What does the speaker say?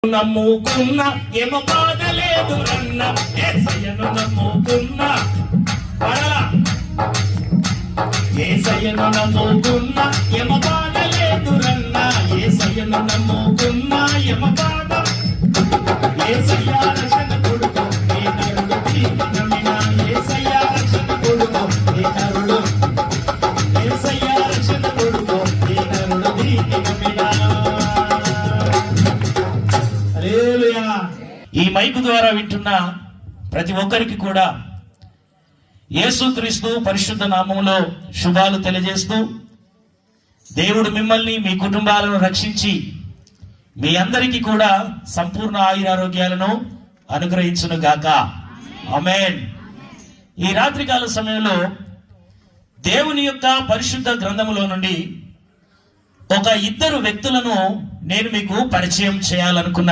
నమ్ముకున్న ఏమ బాధ లేదు రన్న యేసయ్యను నమ్ముకున్న యేసయ్యను నమ్ముకున్న ఏమ బాధ లేదు రన్న యేసయ్యను నమ్ముకున్న ఏమ బాధ యేసయ్య రక్షణ కొడుకు నీ నరుడు దీని నమ్మిన యేసయ్య రక్షణ కొడుకు నీ నరుడు యేసయ్య రక్షణ కొడుకు నీ నరుడు దీని నమ్మిన. ఈ మైకు ద్వారా వింటున్న ప్రతి ఒక్కరికి కూడా యేసుక్రీస్తు పరిశుద్ధ నామములో శుభాలు తెలియజేస్తూ దేవుడు మిమ్మల్ని మీ కుటుంబాలను రక్షించి మీ అందరికీ కూడా సంపూర్ణ ఆయురారోగ్యాలను అనుగ్రహించును గాక. ఆమేన్. ఈ రాత్రికాల సమయంలో దేవుని యొక్క పరిశుద్ధ గ్రంథములో నుండి ఒక ఇద్దరు వ్యక్తులను నేను మీకు పరిచయం చేయాలనుకున్నాను.